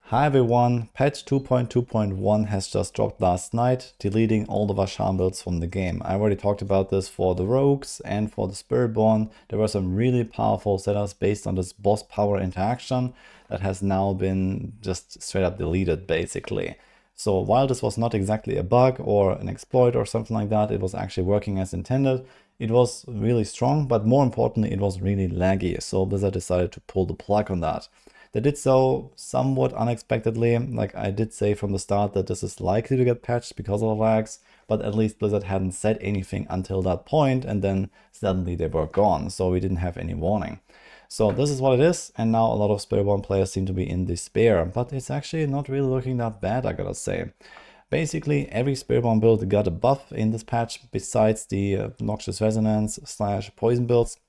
Hi everyone, patch 2.2.1 has just dropped last night, deleting all the VARSHAN builds from the game. I already talked about this for the rogues and for the Spiritborn. There were some really powerful setups based on this boss power interaction that has now been just straight up deleted basically. So while this was not exactly a bug or an exploit or something like that, it was actually working as intended. It was really strong, but more importantly, it was really laggy. So Blizzard decided to pull the plug on that. They did so somewhat unexpectedly. Like I did say from the start that this is likely to get patched because of the lags, but at least Blizzard hadn't said anything until that point, and then suddenly they were gone, so we didn't have any warning. So this is what it is, and now a lot of Spiritborn players seem to be in despair, but it's actually not really looking that bad, I gotta say. Basically, every Spiritborn build got a buff in this patch, besides the Noxious Resonance / Poison builds.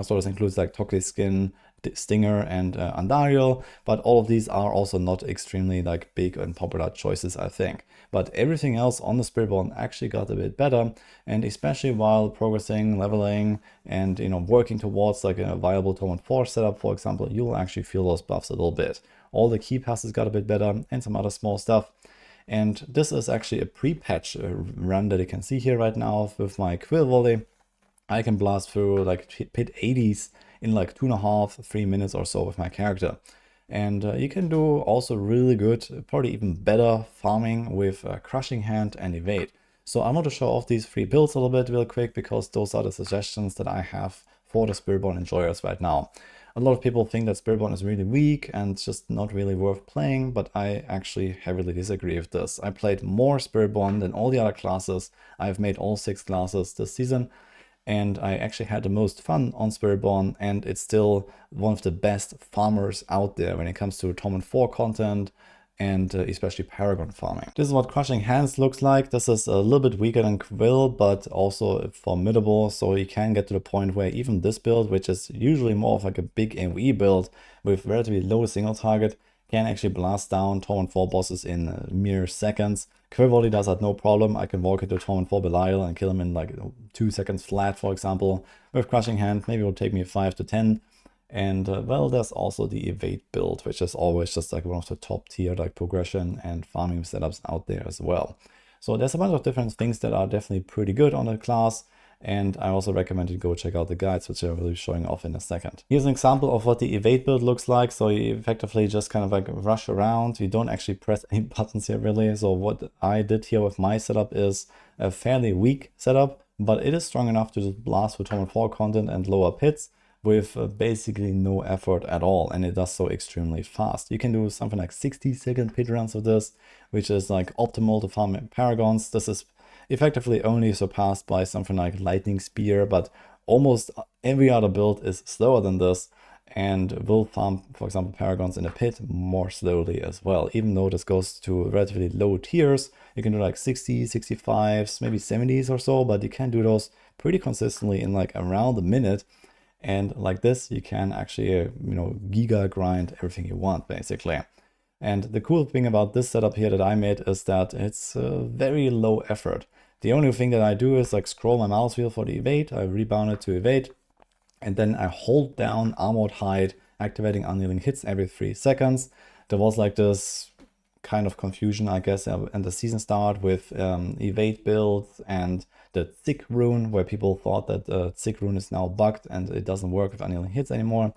So this includes like Toxic Skin, Stinger, and Andariel, but all of these are also not extremely like big and popular choices, I think. But everything else on the Spiritborn actually got a bit better, and especially while progressing, leveling, and working towards like a viable Torment 4 setup, for example, you'll actually feel those buffs a little bit. All the key passes got a bit better, and some other small stuff. And this is actually a pre-patch run that you can see here right now with my Quill Volley. I can blast through like pit 80s in like 2.5-3 minutes or so with my character. And you can do also really good, probably even better farming with Crushing Hand and Evade. So I want to show off these 3 builds a little bit real quick, because those are the suggestions that I have for the Spiritborn enjoyers right now. A lot of people think that Spiritborn is really weak and just not really worth playing, but I actually heavily disagree with this. I played more Spiritborn than all the other classes. I've made all 6 classes this season, and I actually had the most fun on Spiritborn, and it's still one of the best farmers out there when it comes to Torment 4 content, and especially Paragon farming. This is what Crushing Hands looks like. This is a little bit weaker than Quill, but also formidable, so you can get to the point where even this build, which is usually more of like a big AoE build with relatively low single target, can actually blast down Torment 4 bosses in mere seconds. Quill Volley does that no problem. I can walk into Torment 4 Belial and kill him in like 2 seconds flat, for example. With Crushing Hand, maybe it will take me 5 to 10. And well, there's also the Evade build, which is always just like one of the top tier like progression and farming setups out there as well. So there's a bunch of different things that are definitely pretty good on the class. And I also recommend you go check out the guides, which I will be showing off in a second. Here's an example of what the Evade build looks like. So you effectively just kind of like rush around. You don't actually press any buttons here really. So what I did here with my setup is a fairly weak setup, but it is strong enough to just blast with Torment 4 content and lower pits with basically no effort at all, and it does so extremely fast. You can do something like 60-second pit runs of this, which is like optimal to farm Paragons. This is effectively only surpassed by something like Lightning Spear, but almost every other build is slower than this and will farm, for example, Paragons in a pit more slowly as well. Even though this goes to relatively low tiers, you can do like 60, 65s, maybe 70s or so, but you can do those pretty consistently in like around a minute. And like this, you can actually, giga grind everything you want, basically. And the cool thing about this setup here that I made is that it's very low effort. The only thing that I do is like scroll my mouse wheel for the Evade, I rebound it to Evade, and then I hold down Armored Hide, activating Unyielding Hits every 3 seconds. There was like this kind of confusion, I guess, at the season start with Evade builds and the Thick Rune, where people thought that Thick Rune is now bugged and it doesn't work with Unyielding Hits anymore.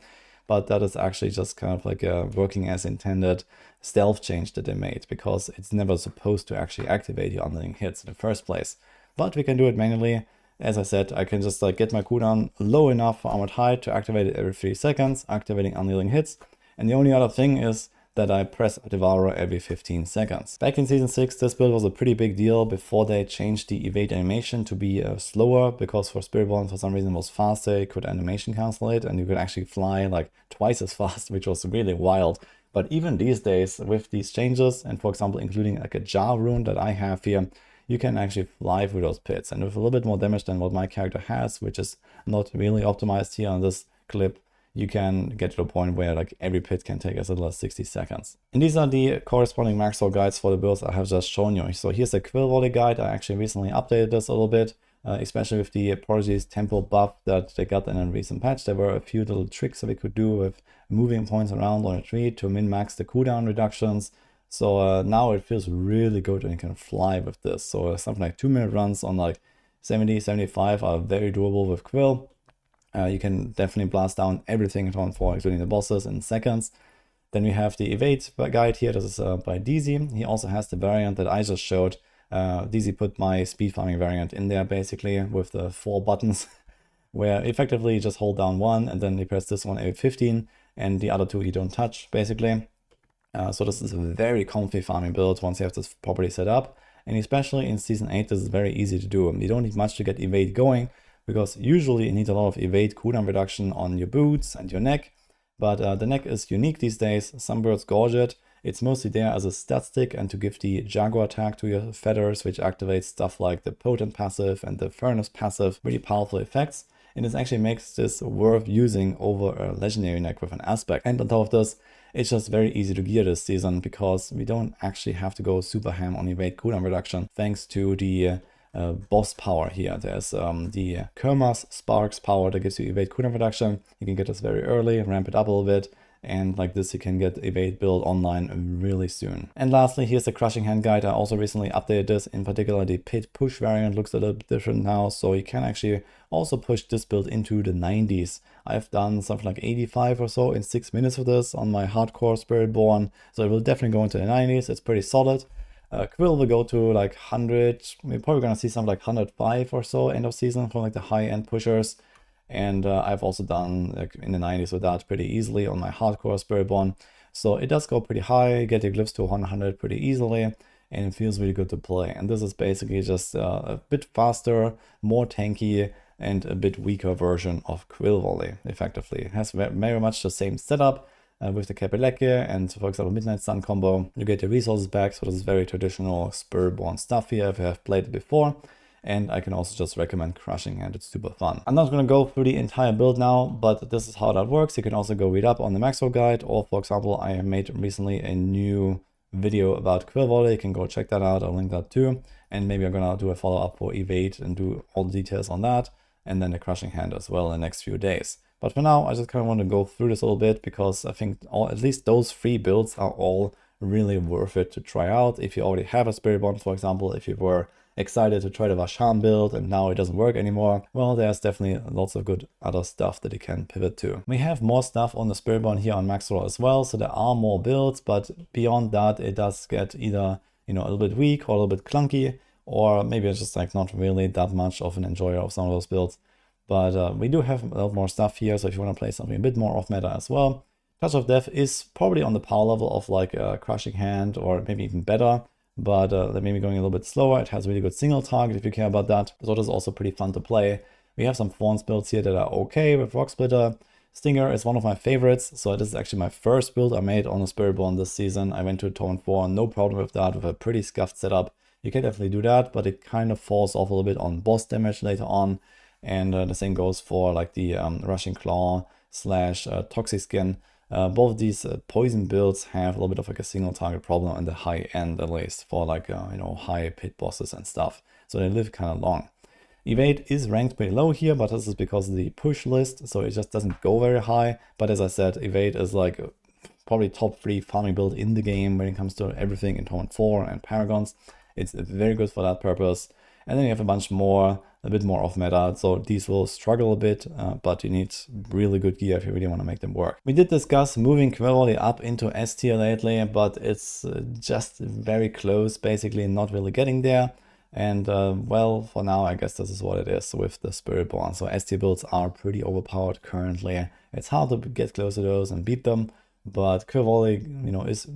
But that is actually just kind of like a working as intended stealth change that they made, because it's never supposed to actually activate your Unyielding Hits in the first place. But we can do it manually. As I said, I can just like get my cooldown low enough for Armored Hide to activate it every 3 seconds, activating Unyielding Hits. And the only other thing is that I press Devourer every 15 seconds. Back in Season 6, this build was a pretty big deal before they changed the Evade animation to be slower, because for Spiritborn, for some reason, it was faster. You could animation cancel it, and you could actually fly like twice as fast, which was really wild. But even these days, with these changes, and for example, including like a Jar Rune that I have here, you can actually fly through those pits. And with a little bit more damage than what my character has, which is not really optimized here on this clip, you can get to a point where like every pit can take as little as 60 seconds. And these are the corresponding Maxor guides for the builds I have just shown you. So here's the Quill Volley guide. I actually recently updated this a little bit. especially with the Prodigy's tempo buff that they got in a recent patch. There were a few little tricks that we could do with moving points around on a tree to min-max the cooldown reductions. So now it feels really good and you can fly with this. So something like 2-minute runs on like 70, 75 are very doable with Quill. You can definitely blast down everything in Turn 4, including the bosses, in seconds. Then we have the evade guide here. This is by DZ. He also has the variant that I just showed. DZ put my speed farming variant in there basically with the 4 buttons where effectively you just hold down one and then you press this one every 15 and the other 2 you don't touch basically. So this is a very comfy farming build once you have this properly set up. And especially in Season 8, this is very easy to do. You don't need much to get evade going because usually you need a lot of evade cooldown reduction on your boots and your neck. But the neck is unique these days. Some birds gorge it. It's mostly there as a stat stick and to give the Jaguar tag to your feathers, which activates stuff like the Potent passive and the Furnace passive, really powerful effects. And this actually makes this worth using over a legendary neck with an aspect. And on top of this, it's just very easy to gear this season because we don't actually have to go super ham on evade cooldown reduction thanks to the boss power here. There's the Kermas Sparks power that gives you evade cooldown reduction. You can get this very early, ramp it up a little bit, and like this you can get evade build online really soon. And lastly, here's the Crushing Hand guide. I also recently updated this. In particular, the pit push variant looks a little bit different now, so you can actually also push this build into the 90s. I've done something like 85 or so in 6 minutes of this on my hardcore Spiritborn, so it will definitely go into the 90s. It's pretty solid. Quill will go to like 100, we're probably gonna see something like 105 or so end of season for like the high-end pushers. And I've also done like in the 90s with that pretty easily on my hardcore Spiritborn. So it does go pretty high, get your glyphs to 100 pretty easily, and it feels really good to play. And this is basically just a bit faster, more tanky, and a bit weaker version of Quill Volley, effectively. It has very much the same setup with the Capeleke and, for example, Midnight Sun combo. You get your resources back, so this is very traditional Spiritborn stuff here if you have played it before. And I can also just recommend Crushing Hand, it's super fun. I'm not going to go through the entire build now, but this is how that works. You can also go read up on the Maxwell guide, or for example, I have made recently a new video about Quill Volley. You can go check that out, I'll link that too. And maybe I'm going to do a follow-up for Evade and do all the details on that, and then the Crushing Hand as well in the next few days. But for now, I just kind of want to go through this a little bit because I think at least those 3 builds are all really worth it to try out. If you already have a Spiritborn, for example, if you were excited to try the VARSHAN build and now it doesn't work anymore, well, there's definitely lots of good other stuff that you can pivot to. We have more stuff on the Spiritborn here on Maxwell as well, so there are more builds, but beyond that, it does get either, you know, a little bit weak or a little bit clunky, or maybe it's just like not really that much of an enjoyer of some of those builds. But we do have a lot more stuff here, so if you want to play something a bit more off meta as well, Touch of Death is probably on the power level of like a Crushing Hand or maybe even better. But maybe going a little bit slower. It has really good single target if you care about that. So this is also pretty fun to play. We have some Thorns builds here that are okay with Rock Splitter. Stinger is one of my favorites. So this is actually my first build I made on a Spiritborn this season. I went to Turn 4, no problem with that, with a pretty scuffed setup. You can definitely do that, but it kind of falls off a little bit on boss damage later on. And the same goes for like the Rushing Claw / Toxic Skin. Both these poison builds have a little bit of like a single target problem in the high end, at least for like you know, high pit bosses and stuff. So they live kind of long. Evade is ranked pretty low here, but this is because of the push list, so it just doesn't go very high. But as I said, Evade is like probably top 3 farming build in the game when it comes to everything in Torment 4 and Paragons. It's very good for that purpose. And then you have a bunch more, a bit more off meta, so these will struggle a bit, but you need really good gear if you really want to make them work. We did discuss moving Quill Volley up into S tier lately, but it's just very close, basically not really getting there. And well, for now, I guess this is what it is with the Spiritborn. So S tier builds are pretty overpowered currently. It's hard to get close to those and beat them, but Quill Volley, you know, is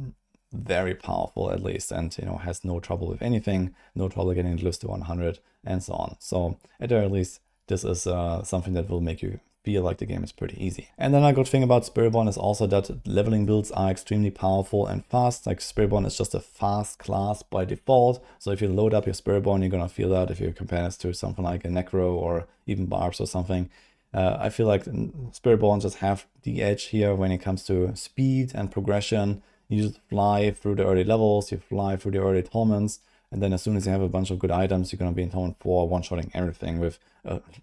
very powerful at least, and you know, has no trouble with anything, no trouble getting close to 100 and so on. So at the very least, this is something that will make you feel like the game is pretty easy. And then a good thing about Spiritborn is also that leveling builds are extremely powerful and fast. Like Spiritborn is just a fast class by default, so if you load up your Spiritborn, you're gonna feel that if you compare this to something like a Necro or even Barbs or something. I feel like Spiritborn just have the edge here when it comes to speed and progression. You just fly through the early levels, you fly through the early torments, And then as soon as you have a bunch of good items, you're going to be in tone 4 one-shotting everything with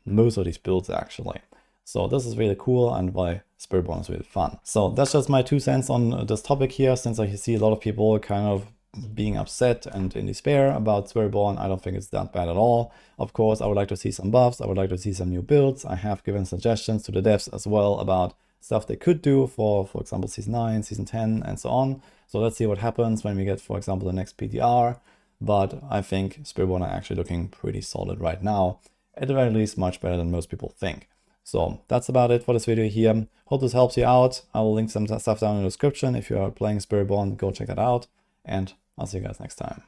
most of these builds actually. So this is really cool, and why Spiritborn is really fun. So that's just my 2 cents on this topic here, since I see a lot of people kind of being upset and in despair about Spiritborn. I don't think it's that bad at all. Of course, I would like to see some buffs. I would like to see some new builds. I have given suggestions to the devs as well about stuff they could do for example, Season 9, Season 10, and so on. So let's see what happens when we get, for example, the next PTR. But I think Spiritborn are actually looking pretty solid right now. At the very least, much better than most people think. So that's about it for this video here. Hope this helps you out. I will link some stuff down in the description. If you are playing Spiritborn, go check that out. And I'll see you guys next time.